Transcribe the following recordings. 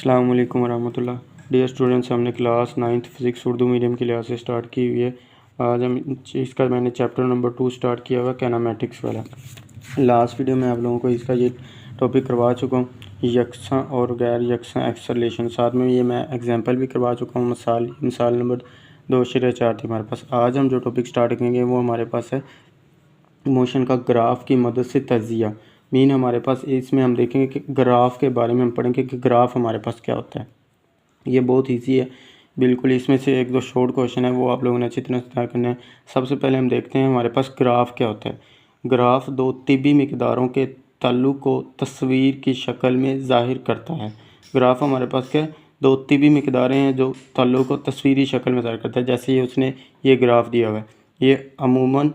अस्सलाम वालेकुम वरहमतुल्लाह। Dear students, हमने class 9th physics Urdu medium की लिहाज से स्टार्ट की हुई है। आज हम इसका मैंने चैप्टर नंबर 2 स्टार्ट किया हुआ कैनामेटिक्स वाला। लास्ट वीडियो में आप लोगों को इसका ये टॉपिक करवा चुका हूँ, यकसा और गैर यकसा एक्सेलरेशन। साथ में ये मैं एग्जांपल भी करवा चुका हूँ। मिसाल नंबर 2/4 थी हमारे पास। आज हम जो टॉपिक स्टार्ट करेंगे वो हमारे पास है मोशन का ग्राफ की मदद से तजिया। मीन हमारे पास इसमें हम देखेंगे कि ग्राफ के बारे में हम पढ़ेंगे कि ग्राफ हमारे पास क्या होता है। ये बहुत ईजी है बिल्कुल। इसमें से एक दो शॉर्ट क्वेश्चन है वो आप लोगों ने अच्छी तरह से करना है। सबसे पहले हम देखते हैं हमारे पास ग्राफ क्या होता है। ग्राफ दो तिबी मिकदारों के ताल्लुक को तस्वीर की शक्ल में ज़ाहिर करता है। ग्राफ हमारे पास क्या है, दो तिबी मिकदारें हैं जो ताल्लुक को तस्वीरी शक्ल में ज़ाहिर करता है। जैसे ये उसने ये ग्राफ दिया हुआ है, ये अमूमन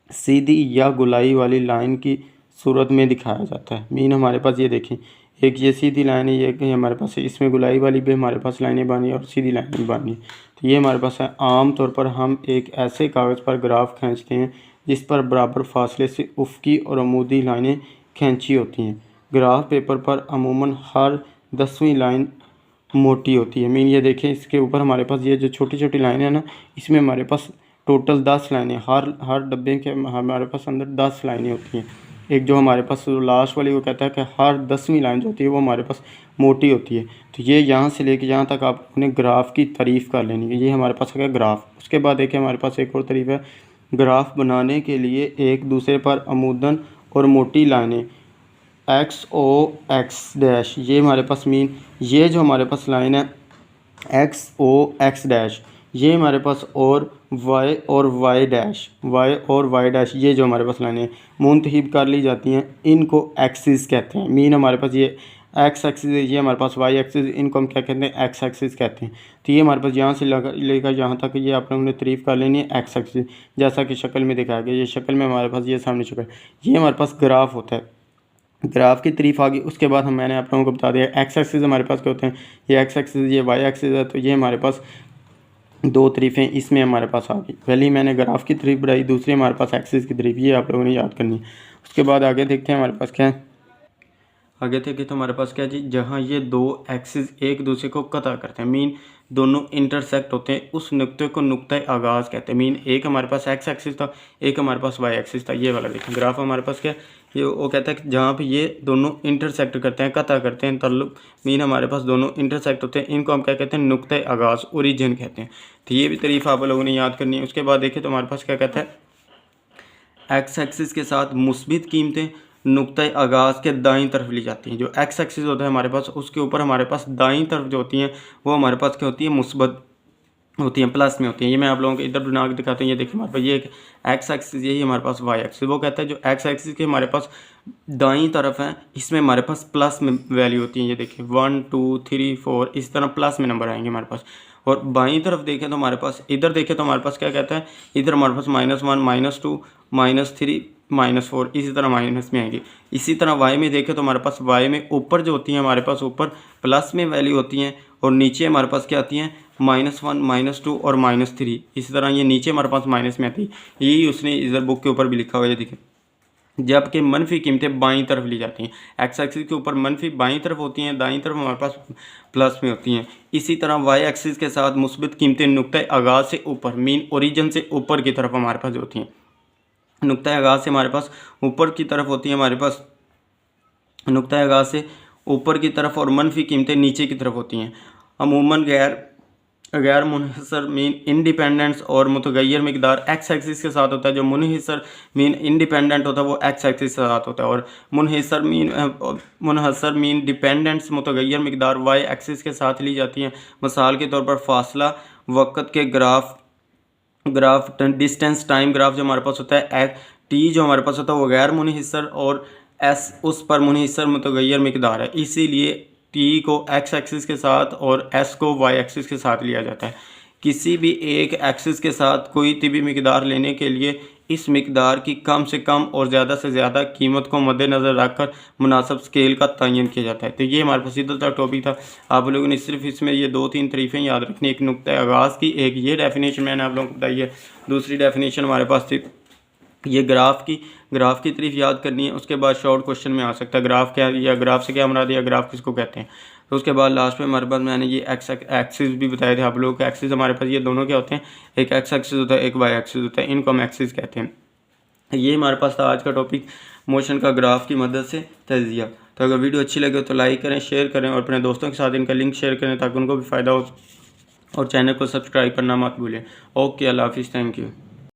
सीधी या गुलाई वाली लाइन की सूरत में दिखाया जाता है। मीन हमारे पास ये देखें, एक ये सीधी लाइन है, ये हमारे पास है, इसमें गुलाई वाली भी हमारे पास लाइनें बानी और सीधी लाइन भी बानी है। तो ये हमारे पास है। आम तौर पर हम एक ऐसे कागज़ पर ग्राफ खींचते हैं जिस पर बराबर फासले से उफ़क़ी और अमूदी लाइनें खींची होती हैं। ग्राफ पेपर पर अमूमन हर 10वीं लाइन मोटी होती है। मीन ये देखें, इसके ऊपर हमारे पास ये जो छोटी छोटी लाइनें हैं ना, इसमें हमारे पास टोटल 10 लाइनें, हर डब्बे के हमारे पास अंदर 10 लाइनें होती हैं। एक जो हमारे पास लास्ट वाली वो कहता है कि हर 10वीं लाइन जो होती है वो हमारे पास मोटी होती है। तो ये यहाँ से लेके यहाँ तक आपने ग्राफ की तारीफ़ कर लेनी है। ये हमारे पास है ग्राफ। उसके बाद देखिए हमारे पास एक और तारीफ़ है। ग्राफ बनाने के लिए एक दूसरे पर अमूदन और मोटी लाइनें एक्स ओ एक्स डैश, ये हमारे पास मीन ये जो हमारे पास लाइन है एक्स ओ एक्स डैश, ये हमारे पास और वाई डैश, ये जो हमारे पास लाइनें मुंतहिब कर ली जाती हैं, इनको एक्सिस कहते हैं। मीन हमारे पास ये एक्स एक्सिस है, ये हमारे पास वाई एक्सिस, इनको हम क्या कहते हैं, एक्स एक्सिस कहते हैं। तो ये हमारे पास यहाँ से लेकर यहाँ तक ये आप लोगों ने तारीफ़ कर लेनी है एक्स एक्सिस, जैसा कि शक्ल में दिखाया गया। ये शक्ल में हमारे पास ये सामने शक्ल, ये हमारे पास ग्राफ होता है। ग्राफ की तारीफ आ गई। उसके बाद मैंने आप लोगों को बता दिया एक्स एक्सिस हमारे पास क्या होते हैं, ये एक्स एक्सिस, ये वाई एक्सिस है। तो ये हमारे पास दो तारीफ़ें इसमें हमारे पास आ गई। पहली मैंने ग्राफ की तारीफ बढ़ाई, दूसरी हमारे पास एक्सिस की तारीफ, ये आप लोगों ने याद करनी है। उसके बाद आगे देखते हैं हमारे पास क्या है। आगे थे कि तो हमारे पास क्या जी, जहाँ ये दो एक्सिस एक दूसरे को कता करते हैं, मीन दोनों इंटरसेक्ट होते हैं, उस नुक्ते को नुक्ता आगाज़ कहते हैं। मीन एक हमारे पास एक्स एक्सिस था, एक हमारे पास वाई एक्सिस था। ये वाला देखें ग्राफ हमारे पास क्या, ये वो कहता है कि जहाँ पे ये दोनों इंटरसेक्ट करते हैं, कता करते हैं, ताल्लुक, मीन हमारे पास दोनों इंटरसेक्ट होते हैं, इनको हम क्या कहते हैं, नुक्ता आगाज़, ओरिजिन कहते हैं। तो ये भी तारीफ आप लोगों ने याद करनी है। उसके बाद देखें तो हमारे पास क्या कहता है, एक्स एक्सिस के साथ मुस्बित कीमतें नुक्ता आगाज़ के दाईं तरफ ली जाती हैं। जो एक्स एक्सिस होता है हमारे पास, उसके ऊपर हमारे पास दाईं तरफ जो होती हैं वो हमारे पास क्या होती है, मुस्बत होती हैं, प्लस में होती हैं। ये मैं आप लोगों को इधर बना के दिखाता हूँ। ये देखिए हमारे पास ये एक एक्स एक्सिस, यही हमारे पास वाई एक्सिस। वो कहता है जो एक्स एक्सिस के हमारे पास दाईं तरफ है, इसमें हमारे पास प्लस में वैल्यू होती है। ये देखिए 1 2 3 4 इस तरह प्लस में नंबर आएंगे हमारे पास। और बाईं तरफ देखें तो हमारे पास, इधर देखें तो हमारे पास क्या कहता है, इधर हमारे पास -1 -2 -3 -4 इसी तरह माइनस में आएंगी। इसी तरह वाई में देखें तो हमारे पास वाई में ऊपर जो होती हैं हमारे पास ऊपर प्लस में वैल्यू होती हैं, और नीचे हमारे पास क्या आती हैं, -1 -2 और -3। इसी तरह ये नीचे हमारे पास माइनस में आती है। यही उसने इधर बुक के ऊपर भी लिखा हुआ है, देखिए। जबकि मनफी कीमतें बाईं तरफ ली जाती हैं, एक्स एक्सिस के ऊपर मनफी बाईं तरफ होती हैं, दाईं तरफ हमारे पास प्लस में होती हैं। इसी तरह वाई एक्सिस के साथ मुस्बित कीमतें नुक्ता आगाज़ से ऊपर, मीन ओरिजिन से ऊपर की तरफ हमारे पास होती हैं। नुक्ता आगाज़ से हमारे पास ऊपर की तरफ होती है, हमारे पास नुक्ता आगाज़ से ऊपर की तरफ, और मनफी कीमतें नीचे की तरफ होती हैं। अमूमन गैर मुनहसर मीन इंडिपेंडेंस और मुतगैर मिकदार एक्स एक्सिस के साथ होता है। जो मुनहसर मीन इंडिपेंडेंट होता है वो एक्स एक्सिस के साथ होता है, और मुनहसर मीन डिपेंडेंट्स मुतगैर मिकदार वाई एक्सिस के साथ ली जाती हैं। मिसाल के तौर पर फासला वक़्त के ग्राफ डिस्टेंस टाइम ग्राफ जो हमारे पास होता है, टी जो हमारे पास होता है वो गैर मुनहसर, और एस उस पर मुनहसर मुतगैर मिकदार है। इसीलिए टी को एक्स एक्सिस के साथ और एस को वाई एक्सिस के साथ लिया जाता है। किसी भी एक एक्सिस के साथ कोई तिबी मिकदार लेने के लिए इस मिकदार की कम से कम और ज़्यादा से ज़्यादा कीमत को मद्देनज़र रखकर मुनासिब स्केल का तयन किया जाता है। तो ये हमारे पास सीधा सा टॉपिक था। आप लोगों ने सिर्फ इसमें ये 2-3 तारीफ़ें याद रखनी, एक नुक्ता आगाज़ की, एक ये डेफिनेशन मैंने आप लोगों को बताई है, दूसरी डेफिनेशन हमारे पास थी ये ग्राफ की तारीफ याद करनी है। उसके बाद शॉर्ट क्वेश्चन में आ सकता है ग्राफ क्या, या ग्राफ से क्या मुराद है, या ग्राफ किसको कहते हैं। तो उसके बाद लास्ट में हमारे पास मैंने ये एक्स एक्सिस भी बताए थे आप लोगों को। एक्सिस हमारे पास ये दोनों क्या होते हैं, एक एक्स एक्सिस होता है, एक वाई एक्सिस होता है, इनको हम एक्सिस कहते हैं। ये हमारे पास था आज का टॉपिक, मोशन का ग्राफ की मदद से तजिया। तो अगर वीडियो अच्छी लगे तो लाइक करें, शेयर करें और अपने दोस्तों के साथ इनका लिंक शेयर करें ताकि उनको भी फ़ायदा हो, और चैनल को सब्सक्राइब करना मत भूलें। ओके, अल्लाह हाफिज़, थैंक यू।